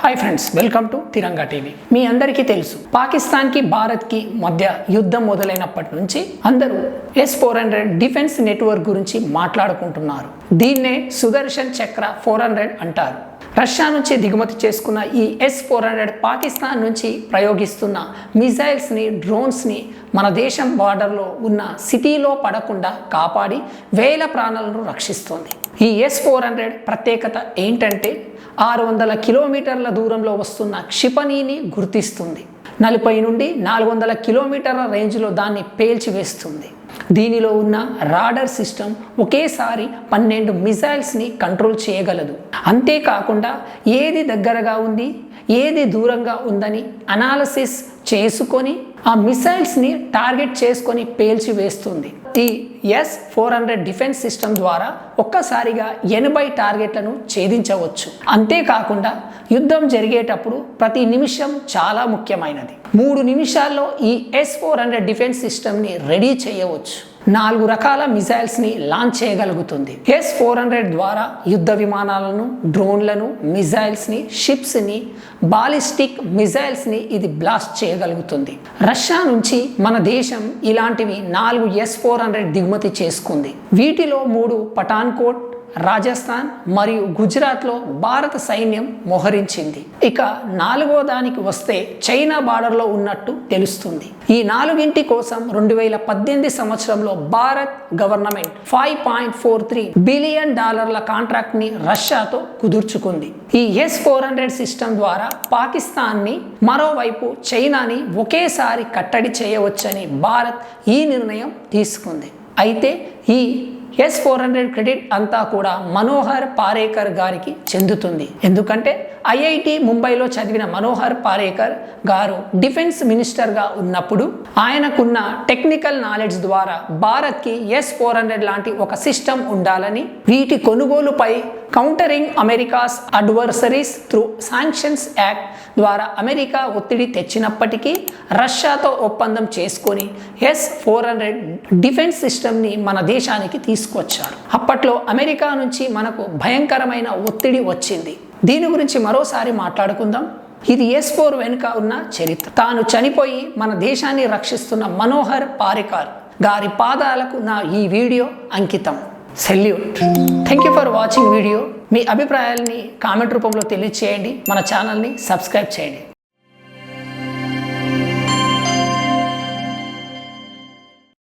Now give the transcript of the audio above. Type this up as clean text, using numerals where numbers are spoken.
Hi friends, welcome to Tiranga TV. మీ అందరికీ తెలుసు, పాకిస్తాన్కి భారత్కి మధ్య యుద్ధం మొదలైనప్పటి నుంచి అందరూ S-400 డిఫెన్స్ నెట్వర్క్ గురించి మాట్లాడుకుంటున్నారు. దీన్నే సుదర్శన్ చక్ర 400 అంటారు. రష్యా నుంచి దిగుమతి చేసుకున్న ఈ S-400 పాకిస్తాన్ నుంచి ప్రయోగిస్తున్న మిజైల్స్ని, డ్రోన్స్ని మన దేశం బార్డర్లో ఉన్న సిటీలో పడకుండా కాపాడి వేల ప్రాణాలను రక్షిస్తోంది. ఈ S-400 ప్రత్యేకత ఏంటంటే 600 కిలోమీటర్ల దూరంలో వస్తున్న క్షిపణిని గుర్తిస్తుంది. 40 నుండి 400 కిలోమీటర్ల రేంజ్లో దాన్ని పేల్చివేస్తుంది. దీనిలో ఉన్న రాడర్ సిస్టమ్ ఒకేసారి 12 మిజైల్స్ని కంట్రోల్ చేయగలదు. అంతేకాకుండా ఏది దగ్గరగా ఉంది, ఏది దూరంగా ఉందని అనాలిసిస్ చేసుకొని ఆ మిసైల్స్ని టార్గెట్ చేసుకొని పేల్చివేస్తుంది. ఈ S-400 డిఫెన్స్ సిస్టమ్ ద్వారా ఒక్కసారిగా 80 టార్గెట్లను ఛేదించవచ్చు. అంతేకాకుండా యుద్ధం జరిగేటప్పుడు ప్రతి నిమిషం చాలా ముఖ్యమైనది. 3 నిమిషాల్లో ఈ S-400 డిఫెన్స్ సిస్టమ్ని రెడీ చేయవచ్చు. 4 రకాల మిజైల్స్ని లాంచ్ చేయగలుగుతుంది. S-400 ద్వారా యుద్ధ విమానాలను, డ్రోన్లను, మిజైల్స్ని, షిప్స్ని, బాలిస్టిక్ మిజైల్స్ని ఇది బ్లాస్ట్ చేయగలుగుతుంది. రష్యా నుంచి మన దేశం ఇలాంటివి 4 S-400 దిగుమతి చేసుకుంది. వీటిలో 3 పఠాన్కోట్, రాజస్థాన్ మరియు గుజరాత్లో భారత సైన్యం మోహరించింది. ఇక 4వ దానికి వస్తే చైనా బార్డర్లో ఉన్నట్టు తెలుస్తుంది. ఈ 4గింటి కోసం 2018 సంవత్సరంలో భారత్ గవర్నమెంట్ $5.43 బిలియన్ కాంట్రాక్ట్ని రష్యాతో కుదుర్చుకుంది. ఈ S-400 సిస్టమ్ ద్వారా పాకిస్తాన్ని, మరోవైపు చైనాని ఒకేసారి కట్టడి చేయవచ్చని భారత్ ఈ నిర్ణయం తీసుకుంది. అయితే ఈ S-400 క్రెడిట్ అంతా కూడా మనోహర్ పారేకర్ గారికి చెందుతుంది. ఎందుకంటే IIT ముంబైలో చదివిన మనోహర్ పారేకర్ గారు డిఫెన్స్ మినిస్టర్గా ఉన్నప్పుడు ఆయనకున్న టెక్నికల్ నాలెడ్జ్ ద్వారా భారత్కి S-400 లాంటి ఒక సిస్టమ్ ఉండాలని, వీటి కొనుగోలుపై countering America's adversaries through sanctions act ద్వారా అమెరికా ఒత్తిడి తెచ్చినప్పటికీ రష్యాతో ఒప్పందం చేసుకొని S-400 డిఫెన్స్ సిస్టమ్ని మన దేశానికి తీసుకొచ్చారు. అప్పట్లో అమెరికా నుంచి మనకు భయంకరమైన ఒత్తిడి వచ్చింది. దీని గురించి మరోసారి మాట్లాడుకుందాం. ఇది S-4 వెనుక ఉన్న చరిత్ర. తాను చనిపోయి మన దేశాన్ని రక్షిస్తున్న మనోహర్ పారేకర్ గారి పాదాలకు నా ఈ వీడియో అంకితం. Salute. Thank you for watching video. మీ అభిప్రాయాల్ని కామెంట్ రూపంలో తెలియచేయండి. మన ఛానల్ని సబ్స్క్రైబ్ చేయండి.